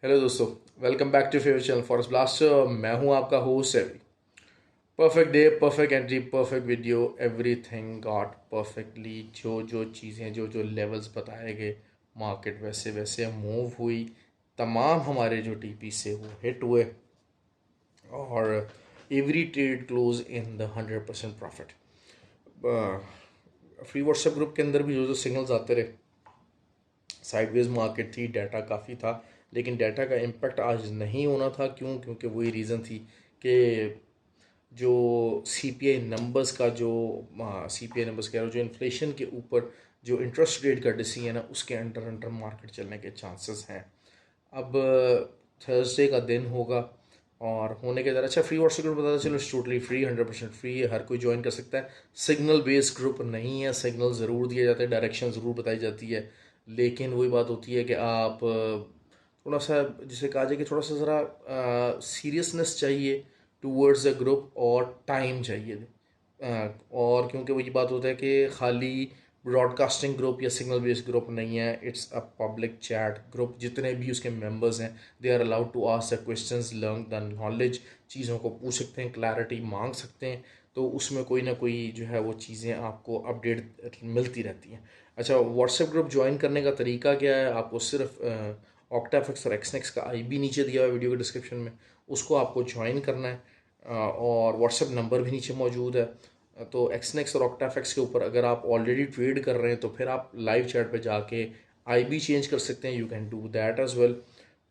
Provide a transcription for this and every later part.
Hello दोस्तों, welcome back to favourite channel forest blaster. मैं हूं आपका host Avi. Perfect day, perfect entry, perfect video, everything got perfectly. जो जो चीज़ें, जो जो लेवल्स बताए गए, मार्केट वैसे वैसे मूव हुई। तमाम हमारे जो टीपी से वो हिट हुए और every trade close in the 100% profit. Free WhatsApp group के अंदर भी जो जो सिग्नल्स आते रहे, साइडवेज मार्केट थी, डाटा काफ़ी था, लेकिन डाटा का इम्पैक्ट आज नहीं होना था। क्यों? क्योंकि वही रीज़न थी कि जो सीपीआई नंबर्स का जो सीपीआई नंबर्स कह रहा हूँ, जो इन्फ्लेशन के ऊपर जो इंटरेस्ट रेट का डिसीजन है, उसके अंडर अंडर मार्केट चलने के चांसेस हैं। अब थर्सडे का दिन होगा और होने के दर अच्छा फ्री व्हाट्सएप ग्रुप बताता चलो, टोटली फ्री, 100% फ्री है, हर कोई ज्वाइन कर सकता है। सिग्नल बेस्ड ग्रुप नहीं है, सिग्नल ज़रूर दिए जाते हैं, डायरेक्शन ज़रूर बताई जाती है, लेकिन वही बात होती है कि आप थोड़ा सा, जिसे कहा जाए कि थोड़ा सा ज़रा सीरियसनेस चाहिए टूवर्ड्स द ग्रुप और टाइम चाहिए। और क्योंकि वही बात होता है कि खाली ब्रॉडकास्टिंग ग्रुप या सिग्नल बेस्ड ग्रुप नहीं है, it's a public chat group. जितने भी उसके मेंबर्स हैं, they are allowed to ask the questions, learn the knowledge, चीज़ों को पूछ सकते हैं, क्लैरिटी मांग सकते हैं। तो उसमें कोई ना कोई जो है वो चीज़ें आपको अपडेट मिलती रहती हैं। अच्छा, व्हाट्सएप ग्रुप ज्वाइन करने का तरीका क्या है? आपको सिर्फ ऑक्टाफिक्स और एक्सनेक्स का आईबी नीचे दिया हुआ है वीडियो के डिस्क्रिप्शन में, उसको आपको ज्वाइन करना है। और व्हाट्सएप नंबर भी नीचे मौजूद है। तो एक्सनेक्स और ऑक्टाफिक्स के ऊपर अगर आप ऑलरेडी ट्रेड कर रहे हैं तो फिर आप लाइव चैट पे जाके आईबी चेंज कर सकते हैं, you can do that as well.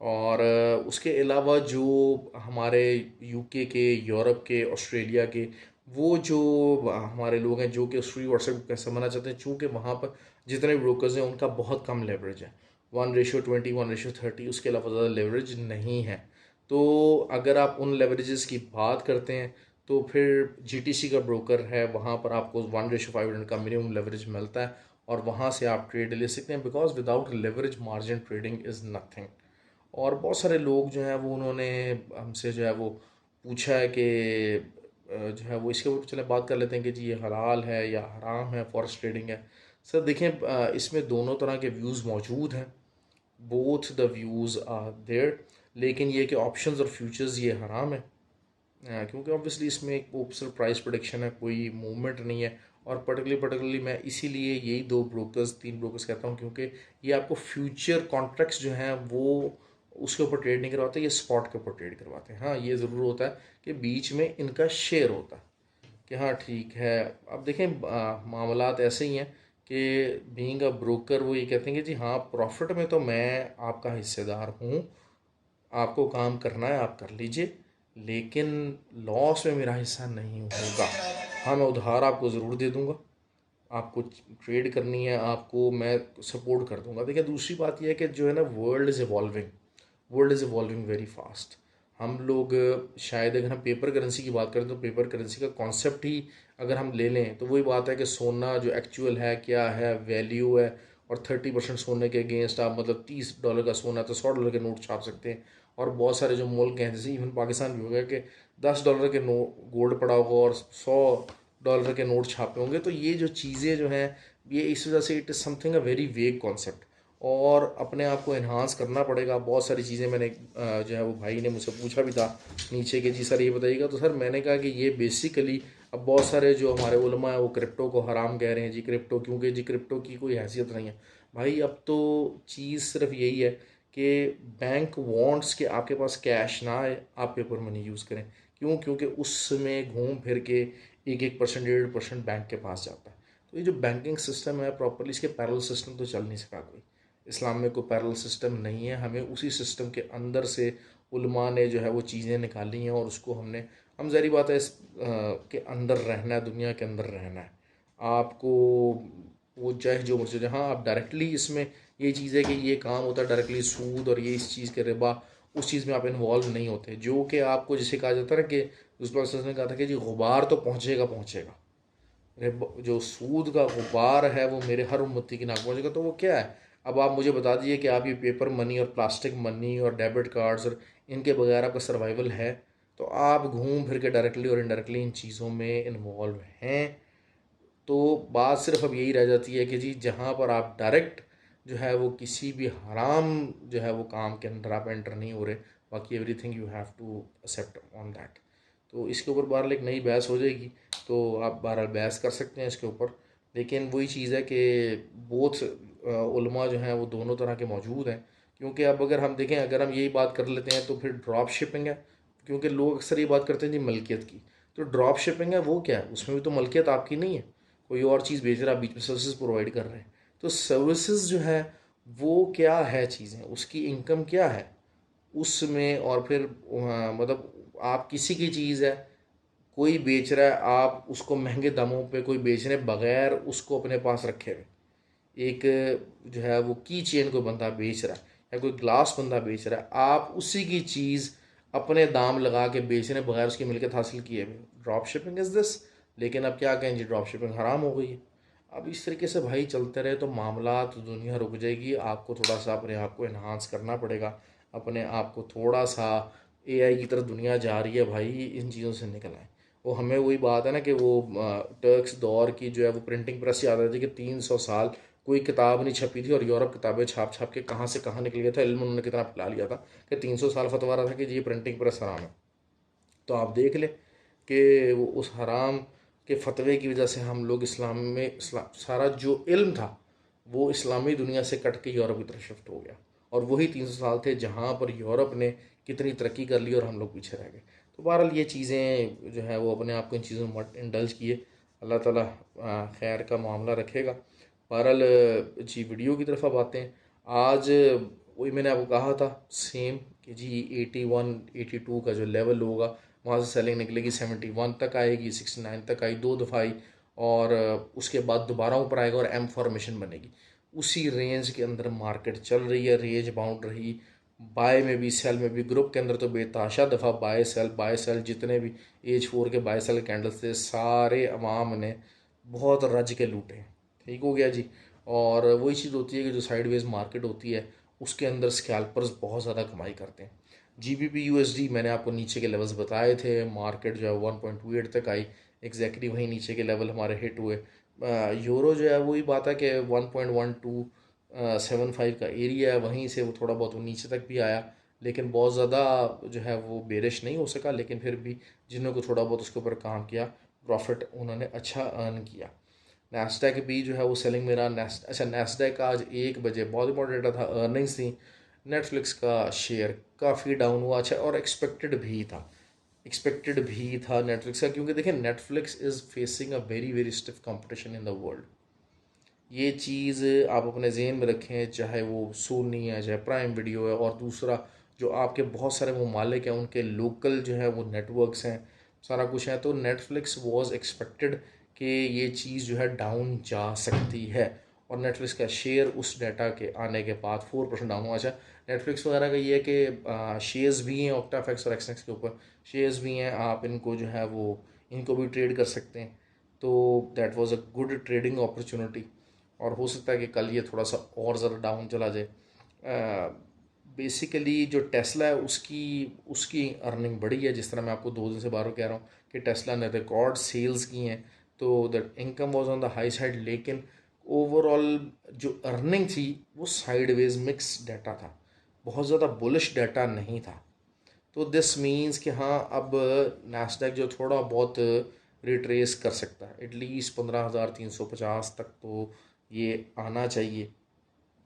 और उसके अलावा जो हमारे यूके के, यूरोप के, ऑस्ट्रेलिया के वो जो हमारे लोग हैं जो कि फ्री व्हाट्सएप कैसे मना चाहते हैं, चूँकि वहाँ पर जितने ब्रोकर्स हैं उनका बहुत कम लेवरेज है, 1:20, 1:30, उसके अलावा ज़्यादा लेवरेज नहीं है। तो अगर आप उन लेवरेजेस की बात करते हैं तो फिर जीटीसी का ब्रोकर है, वहाँ पर आपको 1:5 का मिनिमम लेवरेज मिलता है और वहाँ से आप ट्रेड ले सकते हैं, because without leverage margin trading is nothing. और बहुत सारे लोग जो हैं वो उन्होंने हमसे जो है वो पूछा है कि जो है वो इसके ऊपर चले बात कर लेते हैं कि जी ये हलाल है या हराम है, फॉरेक्स ट्रेडिंग है। सर देखें, इसमें दोनों तरह के व्यूज़ मौजूद हैं, both the views are there. लेकिन ये कि ऑप्शंस और फ्यूचर्स ये हराम है, क्योंकि ऑब्वियसली इसमें एक सिर्फ प्राइस प्रोडिक्शन है, कोई मूवमेंट नहीं है। और पर्टिकुलरली मैं इसीलिए यही दो ब्रोकर्स, तीन ब्रोकर्स कहता हूँ, क्योंकि ये आपको फ्यूचर कॉन्ट्रैक्ट्स जो हैं वो उसके ऊपर ट्रेड नहीं करवाते, ये स्पॉट के ऊपर ट्रेड करवाते हैं। हाँ, ये ज़रूर होता है कि बीच में इनका शेयर होता है कि हाँ ठीक है। अब देखें, मामलात ऐसे ही हैं कि बीइंग अ ब्रोकर वो ये कहते हैं कि जी हाँ, प्रॉफिट में तो मैं आपका हिस्सेदार हूँ, आपको काम करना है आप कर लीजिए, लेकिन लॉस में मेरा हिस्सा नहीं होगा। हाँ, मैं उधार आपको ज़रूर दे दूंगा, आपको ट्रेड करनी है आपको, मैं सपोर्ट कर दूंगा। देखिए, दूसरी बात यह है कि जो है ना, world is evolving very fast. हम लोग शायद अगर हम पेपर करेंसी की बात करें तो पेपर करेंसी का कॉन्सेप्ट ही अगर हम ले लें तो वही बात है कि सोना जो एक्चुअल है, क्या है, वैल्यू है। और 30% सोने के अगेंस्ट आप मतलब $30 का सोना तो $100 के नोट छाप सकते हैं। और बहुत सारे जो मुल्क हैं, जैसे इवन पाकिस्तान भी हो गया, कि $10 के नो गोल्ड पड़ा होगा और $100 के नोट छापे होंगे। तो ये जो चीज़ें जो हैं, ये इस वजह से it is something a very vague concept, और अपने आप को इन्हांस करना पड़ेगा। बहुत सारी चीज़ें मैंने जो है वो भाई ने मुझसे पूछा भी था नीचे कि जी सर ये बताइएगा, तो सर मैंने कहा कि ये बेसिकली अब बहुत सारे जो हमारे उलमा है वो क्रिप्टो को हराम कह रहे हैं जी, क्रिप्टो क्योंकि जी क्रिप्टो की कोई हैसियत नहीं है। भाई अब तो चीज़ सिर्फ यही है कि बैंक वांट्स कि आपके पास कैश ना आए, आप पेपर मनी यूज़ करें। क्यों? क्योंकि उसमें घूम फिर के 1-1%, 1.5% बैंक के पास जाता है। तो ये जो बैंकिंग सिस्टम है प्रॉपरली, इसके पैरेलल सिस्टम तो चल नहीं सका कोई। इस्लाम में कोई पैरेलल सिस्टम नहीं है, हमें उसी सिस्टम के अंदर से उलमा ने जो है वो चीज़ें निकाली हैं और उसको हम ज़ाहिर बात है इस के अंदर रहना है, दुनिया के अंदर रहना है। आपको वो चाहे जो मर्जी हो जाए, हाँ आप डायरेक्टली इसमें ये चीज़ है कि ये काम होता है डायरेक्टली सूद और ये इस चीज़ के रिबा, उस चीज़ में आप इन्वॉल्व नहीं होते। जो कि आपको जिसे कहा जाता है ना कि उस पर ने कहा था कि जी गुबार तो पहुँचेगा पहुँचेगा, जो सूद का गुबार है वो मेरे हर उम्मती की नाक पहुँचेगा। तो वो क्या है? अब आप मुझे बता दीजिए कि आप ये पेपर मनी और प्लास्टिक मनी और डेबिट कार्ड्स और इनके बगैर आपका सर्वाइवल है? तो आप घूम फिर के डायरेक्टली और इनडायरेक्टली इन चीज़ों में इन्वॉल्व हैं। तो बात सिर्फ अब यही रह जाती है कि जी जहाँ पर आप डायरेक्ट जो है वो किसी भी हराम जो है वो काम के अंदर आप एंटर नहीं हो रहे। बाकी everything you have to accept on that. तो इसके ऊपर बहरहाल एक नई बहस हो जाएगी, तो आप बहरहाल बहस कर सकते हैं इसके ऊपर। लेकिन वही चीज़ है कि बोथ उलमा जो हैं वो दोनों तरह के मौजूद हैं। क्योंकि अब अगर हम देखें, अगर हम यही बात कर लेते हैं तो फिर ड्रॉप शिपिंग है, क्योंकि लोग अक्सर ये बात करते हैं जी मलकियत की। तो ड्रॉप शिपिंग है वो क्या है, उसमें भी तो मलकियत आपकी नहीं है, कोई और चीज़ बेच रहा है, बीच में सर्विसेज प्रोवाइड कर रहे हैं। तो सर्विसेज जो है वो क्या है, चीज़ें उसकी इनकम क्या है उसमें। और फिर मतलब आप किसी की चीज़ है, कोई बेच रहा है, आप उसको महंगे दामों पे कोई बेचने बगैर उसको अपने पास रखे हुए, एक जो है वो की चेन कोई बंदा बेच रहा है या कोई ग्लास बंदा बेच रहा है, आप उसी की चीज़ अपने दाम लगा के बेचने बगैर उसकी मिलकियत हासिल किए हुए, ड्रॉप शिपिंग इज़ दिस। लेकिन अब क्या कहें जी, ड्रॉप शिपिंग हराम हो गई है। अब इस तरीके से भाई चलते रहे तो मामला तो दुनिया रुक जाएगी। आपको थोड़ा सा अपने आप को इन्हांस करना पड़ेगा, अपने आप को थोड़ा सा, एआई की तरफ दुनिया जा रही है भाई, इन चीज़ों से निकल आए। वो हमें वही बात है ना कि वो टर्क्स दौर की जो है वो प्रिंटिंग प्रेस याद आती है कि 300 साल कोई किताब नहीं छपी थी और यूरोप किताबें छाप छाप के कहाँ से कहाँ निकल गया था, इल्म उन्होंने कितना फैला लिया था कि 300 साल फतवा रहा था कि ये प्रिंटिंग प्रेस हराम है। तो आप देख लें कि वो उस हराम के फतवे की वजह से हम लोग इस्लाम में सारा जो इल्म था वो इस्लामी दुनिया से कट के यूरोप की तरफ शिफ्ट हो गया। और वही 300 साल थे जहाँ पर यूरोप ने कितनी तरक्की कर ली और हम लोग पीछे रह गए। तो बहरहाल ये चीज़ें जो है वो अपने आप को इन चीज़ों में मत इंडल्ज किए। अल्लाह ताला खैर का मामला रखेगा। बहरहाल जी वीडियो की तरफ अब आते हैं। आज वही मैंने आपको कहा था सेम कि जी 81 82 का जो लेवल होगा वहाँ से सेलिंग निकलेगी, 71 तक आएगी, 69 तक आई, 2 दफ़ा आई। और उसके बाद दोबारा ऊपर आएगा और एम फॉर्मेशन बनेगी। उसी रेंज के अंदर मार्केट चल रही है, रेंज बाउंड रही, बाय में भी सेल में भी। ग्रुप के अंदर तो बेताशा दफ़ा बाय सेल जितने भी H4 के बाय सेल कैंडल्स थे सारे अवाम ने बहुत रज के लूटे। ठीक हो गया जी। और वही चीज़ होती है कि जो साइडवेज मार्केट होती है उसके अंदर स्कैल्पर्स बहुत ज़्यादा कमाई करते हैं। GBP USD मैंने आपको नीचे के लेवल्स बताए थे, मार्केट जो है 1.28 तक आई, एग्जैक्टली वही नीचे के लेवल हमारे हिट हुए। यूरो जो है वही बात है कि 1.1275 का एरिया है, वहीं से वो थोड़ा बहुत वो नीचे तक भी आया, लेकिन बहुत ज़्यादा जो है वो बेरिश नहीं हो सका। लेकिन फिर भी जिन्होंने को थोड़ा बहुत उसके ऊपर काम किया, प्रॉफिट उन्होंने अच्छा अर्न किया। नैस्डैक भी जो है वो सेलिंग मेरा नैस्डैक का आज 1 बजे बहुत इंपॉर्टेंट डेटा था, अर्निंग्स थी। नेटफ्लिक्स का शेयर काफ़ी डाउन हुआ, अच्छा, और एक्सपेक्टेड भी था नेटफ्लिक्स का, क्योंकि देखिए Netflix is facing a very very stiff competition in the world. ये चीज़ आप अपने जहन में रखें, चाहे वो सोनी है, चाहे प्राइम वीडियो है, और दूसरा जो आपके बहुत सारे ममालिक हैं उनके लोकल जो है वो नेटवर्क्स हैं, सारा कुछ है। तो नेटफ्लिक्स वाज एक्सपेक्टेड कि ये चीज़ जो है डाउन जा सकती है। और नेटफ्लिक्स का शेयर उस डाटा के आने के बाद 4% डाउन हुआ। अच्छा, नेटफ्लिक्स वगैरह का ये है कि शेयर्स भी हैं ऑक्टाफैक्स और एक्सनेक्स के ऊपर, शेयर्स भी हैं, आप इनको जो है वो इनको भी ट्रेड कर सकते हैं। तो that was a good trading opportunity. और हो सकता है कि कल ये थोड़ा सा और ज़्यादा डाउन चला जाए। बेसिकली जो टेस्ला है उसकी उसकी अर्निंग बढ़ी है, जिस तरह मैं आपको 2 दिन से बार कह रहा हूँ कि टेस्ला ने रिकॉर्ड सेल्स की हैं। तो the income was on the high side, लेकिन ओवरऑल जो अर्निंग थी वो साइडवेज मिक्स डाटा था, बहुत ज़्यादा बुलिश डाटा नहीं था। तो दिस मीन्स कि हाँ, अब नैस्डैक जो थोड़ा बहुत रिट्रेस कर सकता है, एटलीस्ट 15,350 तक तो ये आना चाहिए।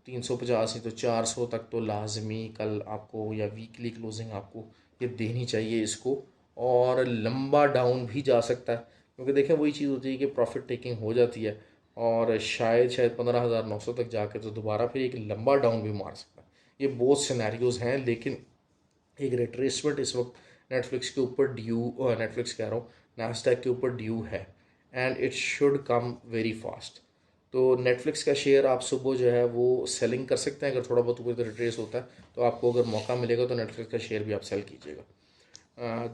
350 नहीं तो 400 तक तो लाजमी कल आपको, या वीकली क्लोजिंग आपको ये देनी चाहिए इसको। और लंबा डाउन भी जा सकता है, क्योंकि देखें वही चीज़ होती है कि प्रॉफिट टेकिंग हो जाती है, और शायद 15,900 तक जाके तो दोबारा फिर एक लंबा डाउन भी मार सकता है। ये बहुत सिनेरियोज हैं, लेकिन एक रिट्रेसमेंट इस वक्त नेटफ्लिक्स के ऊपर ड्यू, नेटफ्लिक्स कह रहा हूँ, नास्डैक के ऊपर ड्यू है, and it should come very fast. तो नेटफ्लिक्स का शेयर आप सुबह जो है वो सेलिंग कर सकते हैं, अगर थोड़ा बहुत ऊपर रिट्रेस होता है तो आपको अगर मौका मिलेगा तो नेटफ्लिक्स का शेयर भी आप सेल कीजिएगा।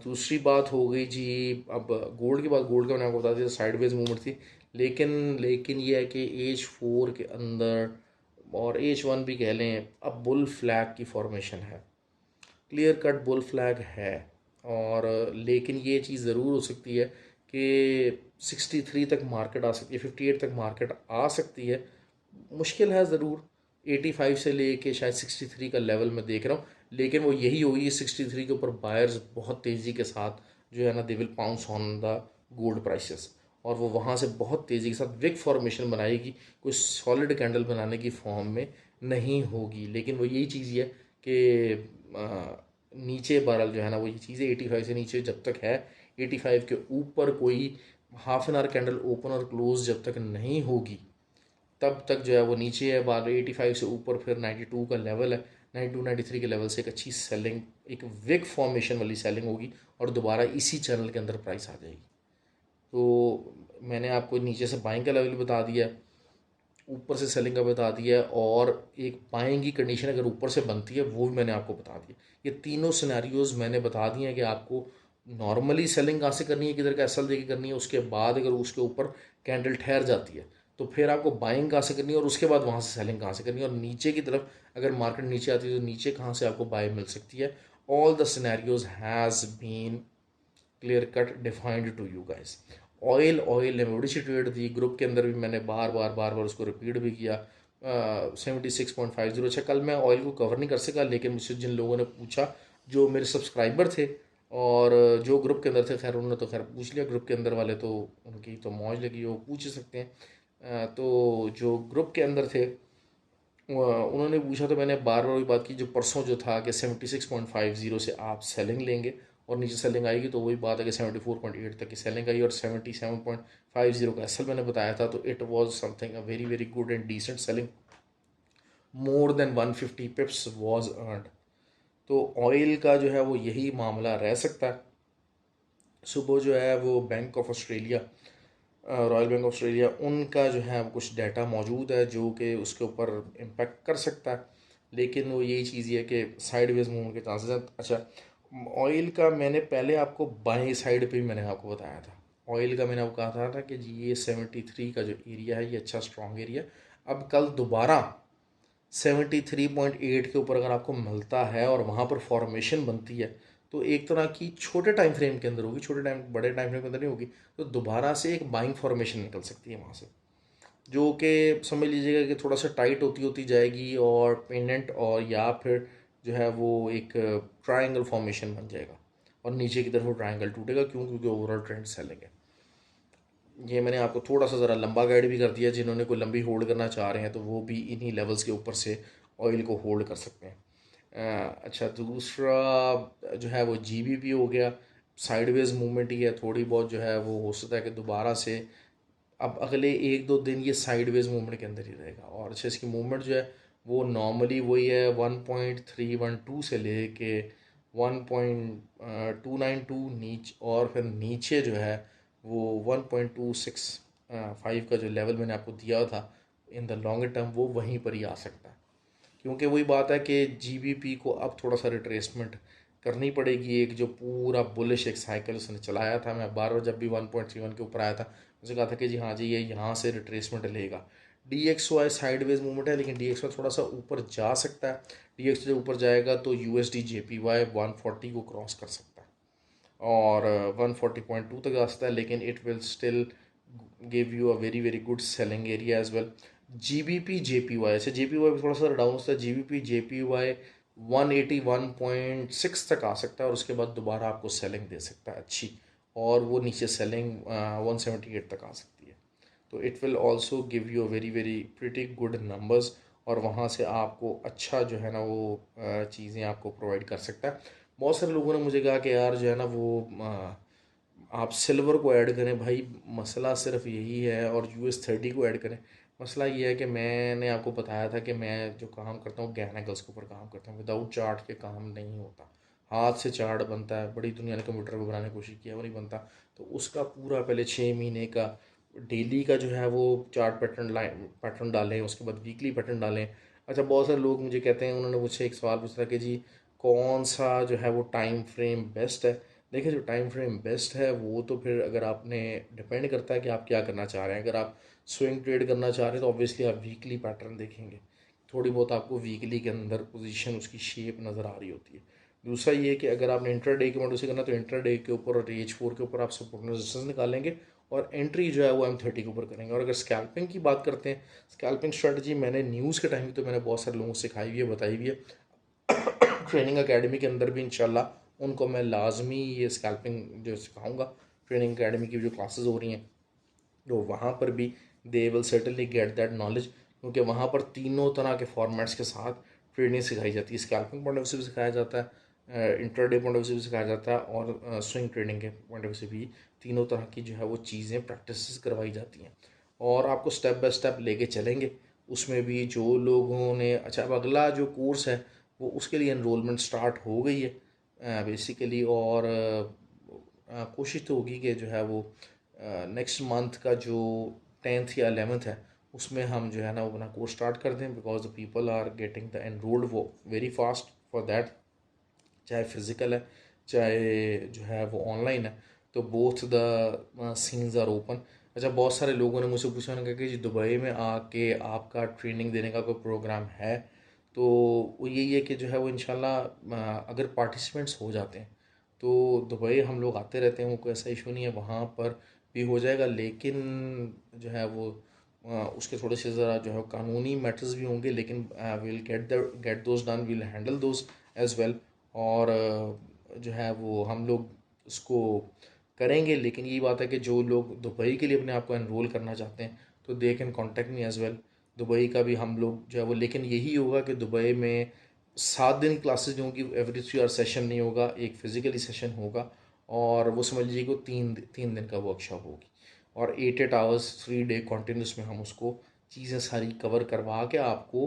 दूसरी बात हो गई जी, अब गोल्ड की बात। गोल्ड का मैंने आपको बता दिया साइडवेज मूवमेंट थी, लेकिन ये है कि H4 के अंदर, और H1 भी कह लें, अब बुल फ्लैग की फॉर्मेशन है, क्लियर कट बुल फ्लैग है। और लेकिन ये चीज़ ज़रूर हो सकती है कि 63 तक मार्केट आ सकती है, 58 तक मार्केट आ सकती है, मुश्किल है ज़रूर। 85 से लेके शायद 63 का लेवल मैं देख रहा हूँ, लेकिन वो यही होगी 63 के ऊपर बायर्स बहुत तेज़ी के साथ जो है ना they will pounce on the gold prices, और वो वहाँ से बहुत तेज़ी के साथ विक फॉर्मेशन बनाएगी, कोई सॉलिड कैंडल बनाने की फॉर्म में नहीं होगी। लेकिन वो यही चीज़ है कि नीचे बहरहाल जो है ना वो ये चीज़ें 85 से नीचे जब तक है, 85 के ऊपर कोई half an hour candle open और क्लोज जब तक नहीं होगी तब तक जो है वो नीचे है। बार 85 से ऊपर फिर 92 का लेवल है, 92 93 के लेवल से एक अच्छी सेलिंग, एक विक फॉर्मेशन वाली सेलिंग होगी और दोबारा इसी चैनल के अंदर प्राइस आ जाएगी। तो मैंने आपको नीचे से बाइंग का लेवल बता दिया, ऊपर से सेलिंग का बता दिया है, और एक बाइंग की कंडीशन अगर ऊपर से बनती है वो भी मैंने आपको बता दिया। ये तीनों सिनेरियोज मैंने बता दिए हैं कि आपको नॉर्मली सेलिंग कहाँ से करनी है, किधर का एसएल देके करनी है, उसके बाद अगर उसके ऊपर कैंडल ठहर जाती है तो फिर आपको बाइंग कहाँ से करनी है, और उसके बाद वहाँ से सेलिंग कहाँ से करनी है, और नीचे की तरफ अगर मार्केट नीचे आती है तो नीचे कहाँ से आपको बाय मिल सकती है। All the scenarios has been clear cut defined to you guys. Oil ने बड़ी सी ट्रेड दी, ग्रुप के अंदर भी मैंने बार बार उसको रिपीट भी किया। 76.50। अच्छा, कल मैं ऑयल को कवर नहीं कर सका, लेकिन मुझसे जिन लोगों ने पूछा, जो मेरे सब्सक्राइबर थे और जो ग्रुप के अंदर थे, खैर उन्होंने तो खैर पूछ लिया, ग्रुप के अंदर वाले तो उनकी तो मौज लगी, वो पूछ ही सकते हैं। तो जो ग्रुप के अंदर थे उन्होंने पूछा, तो मैंने बार बार वही बात की जो परसों जो था कि 76.50 से आप सेलिंग लेंगे और नीचे सेलिंग आएगी, तो वही बात है कि 74.8 तक की सेलिंग आई और 77.50 का एसएल मैंने बताया था। तो it was something a very very good and decent selling, more than 150 pips was earned. तो ऑयल का जो है वो यही मामला रह सकता है। सुबह जो है वो bank of Australia, royal bank of Australia, उनका जो है वो कुछ डाटा मौजूद है जो कि उसके ऊपर इम्पेक्ट कर सकता है, लेकिन वो यही चीज़ है कि साइडवेज मूवमेंट के चांसेस हैं। अच्छा, ऑयल का मैंने पहले आपको बाएं साइड पे भी मैंने आपको बताया था, ऑयल का मैंने आपको कहा था कि जी ये 73 का जो एरिया है ये अच्छा स्ट्रॉन्ग एरिया। अब कल दोबारा 73.8 के ऊपर अगर आपको मिलता है और वहाँ पर फॉर्मेशन बनती है, तो एक तरह की छोटे टाइम फ्रेम के अंदर होगी, छोटे टाइम बड़े टाइम फ्रेम के अंदर नहीं होगी, तो दोबारा से एक बाइंग फॉर्मेशन निकल सकती है वहाँ से, जो कि समझ लीजिएगा कि थोड़ा सा टाइट होती होती जाएगी और पेंडेंट, और या फिर जो है वो एक ट्रायंगल फॉर्मेशन बन जाएगा और नीचे की तरफ वो ट्रायंगल टूटेगा। क्यों? क्योंकि ओवरऑल ट्रेंड सेलिंग है। ये मैंने आपको थोड़ा सा ज़रा लंबा गाइड भी कर दिया, जिन्होंने कोई लंबी होल्ड करना चाह रहे हैं तो वो भी इन्हीं लेवल्स के ऊपर से ऑयल को होल्ड कर सकते हैं। अच्छा, दूसरा जो है वो जीबीपी हो गया, साइडवेज मूवमेंट ही है, थोड़ी बहुत जो है वो हो सकता है कि दोबारा से अब अगले एक दो दिन ये साइडवेज मूवमेंट के अंदर ही रहेगा। और अच्छा, इसकी मूवमेंट जो है वो नॉर्मली वही है 1.312 से लेके 1.292 नीच, और फिर नीचे जो है वो 1.265 का जो लेवल मैंने आपको दिया था इन द लॉन्ग टर्म, वो वहीं पर ही आ सकता है। क्योंकि वही बात है कि जीबीपी को अब थोड़ा सा रिट्रेसमेंट करनी पड़ेगी। एक जो पूरा बुलिश एक साइकिल उसने चलाया था, मैं बार बार जब भी 1.31 के ऊपर आया था मुझे कहा था कि जी हाँ जी ये यहाँ से रिट्रेसमेंट लेगा। D X Y sideways movement है, लेकिन डी एक्स वाई थोड़ा सा ऊपर जा सकता है। डी एक्स जब ऊपर जाएगा तो यूएसडी जेपी वाई 140 को क्रॉस कर सकता है और 140.2 तक आ सकता है, लेकिन it will still give you a very very good selling area as well. GBP JPY, ऐसे जेपीवाई थोड़ा सा डाउन होता है, जीबीपी जेपीवाई 181.6 तक आ सकता है और उसके बाद दोबारा आपको सेलिंग दे सकता है अच्छी, और वो नीचे सेलिंग 178 तक आ सकती है। तो it will also give you a very very pretty good numbers, और वहाँ से आपको अच्छा जो है ना वो चीज़ें आपको प्रोवाइड कर सकता है। बहुत सारे लोगों ने मुझे कहा कि यार जो है ना वो आप सिल्वर को ऐड करें। भाई मसला सिर्फ यही है, और US30 को ऐड करें। मसला ये है कि मैंने आपको बताया था कि मैं जो काम करता हूँ गैन एंगल्स के ऊपर काम करता हूँ, विदाउट चार्ट के काम नहीं होता। हाथ से चार्ट बनता है, बड़ी दुनिया ने कंप्यूटर पर बनाने की कोशिश किया, वो नहीं बनता। तो उसका पूरा पहले 6 महीने का डेली का जो है वो चार्ट पैटर्न डालें, उसके बाद वीकली पैटर्न डालें। अच्छा, बहुत सारे लोग मुझे कहते हैं, उन्होंने मुझसे एक सवाल पूछा था कि जी कौन सा जो है वो टाइम फ्रेम बेस्ट है। देखिए, जो टाइम फ्रेम बेस्ट है वो तो फिर अगर आपने डिपेंड करता है कि आप क्या करना चाह रहे हैं। अगर आप स्विंग ट्रेड करना चाह रहे हैं तो ऑब्वियसली आप वीकली पैटर्न देखेंगे, थोड़ी बहुत आपको वीकली के अंदर पोजीशन उसकी शेप नज़र आ रही होती है। दूसरा ये कि अगर आपने इंट्रा डे के मॉडल से करना तो इंट्रा डे के ऊपर और एज 4 के ऊपर आप सपोर्ट रेजिस्टेंस निकालेंगे, और एंट्री जो है वो M30 के ऊपर करेंगे। और अगर स्कैल्पिंग की बात करते हैं, स्कैल्पिंग स्ट्रेटजी मैंने न्यूज़ के टाइम भी तो मैंने बहुत सारे लोगों को सिखाई हुई है, बताई हुई है। ट्रेनिंग एकेडमी के अंदर भी इंशाल्लाह उनको मैं लाजमी ये स्कैल्पिंग जो सिखाऊंगा, ट्रेनिंग एकेडमी की जो क्लासेस हो रही हैं तो वहाँ पर भी they will certainly get that knowledge, क्योंकि वहाँ पर तीनों तरह के फॉर्मेट्स के साथ ट्रेनिंग सिखाई जाती है। स्कैल्पिंग पॉइंट ऑफ व्यू से भी सिखाया जाता है, इंटरडे पॉइंट ऑफ व्यू से भी सिखाया जाता है, और स्विंग ट्रेनिंग के पॉइंट ऑफ व्यू से भी तीनों तरह की जो है वो चीज़ें प्रैक्टिस करवाई जाती हैं। और आपको स्टेप बाय स्टेप लेके चलेंगे। उसमें भी जो लोगों ने, अच्छा अब अगला जो कोर्स है वो उसके लिए एनरोलमेंट स्टार्ट हो गई है बेसिकली। और कोशिश तो होगी कि जो है वो नेक्स्ट मंथ का जो 10th या 11th है उसमें हम जो है ना वो अपना कोर्स स्टार्ट कर दें, because the people are getting the enrolled वो वेरी फास्ट फॉर दैट। चाहे फिज़िकल है चाहे जो है वो ऑनलाइन है, तो both the scenes are open. अच्छा, बहुत सारे लोगों ने मुझसे पूछा, उन्होंने कहा कि दुबई में आके आपका ट्रेनिंग देने का कोई प्रोग्राम है? तो वो यही है कि जो है वो इंशाल्लाह अगर पार्टिसिपेंट्स हो जाते हैं तो दुबई हम लोग आते रहते हैं, वो कोई ऐसा इशू नहीं है, वहाँ पर भी हो जाएगा। लेकिन जो है वो उसके थोड़े से ज़रा जो है कानूनी मैटर्स भी होंगे, लेकिन will get those done, will handle those as well. और जो है वो हम लोग उसको करेंगे। लेकिन यही बात है कि जो लोग दुबई के लिए अपने आप को एनरोल करना चाहते हैं तो they can contact me as well. Dubai का भी हम लोग जो है वो, लेकिन यही होगा कि दुबई में 7 दिन क्लासेज नहीं होगी, एवरी 3 आवर सेशन नहीं होगा, एक फ़िज़िकली सेशन होगा। और वो समझ लीजिए कि 3 दिन का वर्कशॉप होगी, और 8 8 आवर्स 3 डे कॉन्टीन्यूस में हम उसको चीज़ें सारी कवर करवा के आपको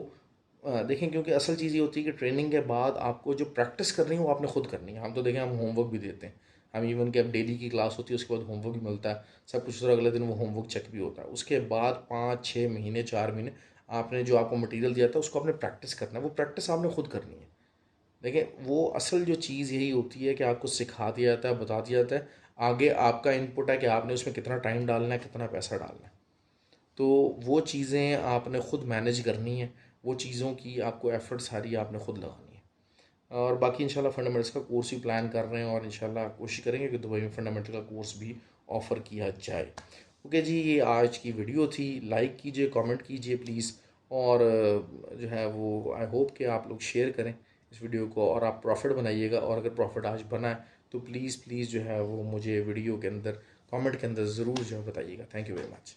देखें। क्योंकि असल चीज़ ये होती है कि ट्रेनिंग के बाद आपको जो प्रैक्टिस करनी है वो आपने खुद करनी है। हम तो देखें, हम होमवर्क भी देते हैं, हम इवन कि अब डेली की क्लास होती है उसके बाद होमवर्क भी मिलता है सब कुछ, और अगले दिन वो होमवर्क चेक भी होता है। उसके बाद 5 6 महीने 4 महीने आपने जो आपको मटेरियल दिया था उसको आपने प्रैक्टिस करना है, वो प्रैक्टिस आपने खुद करनी है। देखिए, वो असल जो चीज़ यही होती है कि आपको सिखा दिया जाता है, बता दिया जाता है, आगे आपका इनपुट है कि आपने उसमें कितना टाइम डालना है, कितना पैसा डालना है। तो वो चीज़ें आपने खुद मैनेज करनी है, वो चीज़ों की आपको एफ़र्ट सारी आपने खुद लगानी है। और बाकी इंशाल्लाह फंडामेंटल्स का कोर्स भी प्लान कर रहे हैं, और इंशाल्लाह कोशिश करेंगे कि दुबई में फंडामेंटल का कोर्स भी ऑफ़र किया जाए। ओके जी, ये आज की वीडियो थी। लाइक कीजिए, कमेंट कीजिए प्लीज़। और जो है वो आई होप कि आप लोग शेयर करें इस वीडियो को, और आप प्रॉफिट बनाइएगा। और अगर प्रॉफिट आज बना है तो प्लीज़ प्लीज़ जो है वो मुझे वीडियो के अंदर कमेंट के अंदर ज़रूर जो है बताइएगा। Thank you very much.